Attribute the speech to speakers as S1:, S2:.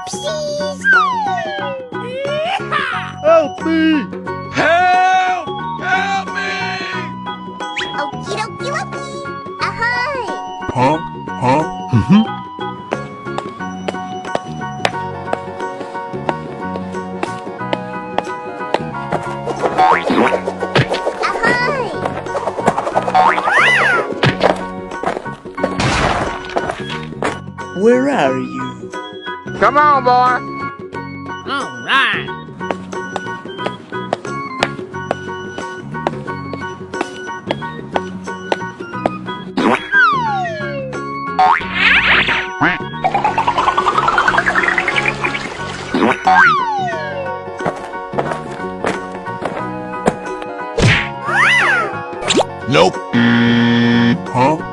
S1: Oopsies!
S2: Help me!
S3: Help! Help me!
S1: Okie dokie dokie! Ahoy!
S2: Huh? Where are you?
S3: Come on, boy.
S4: All right.
S2: Nope. Huh?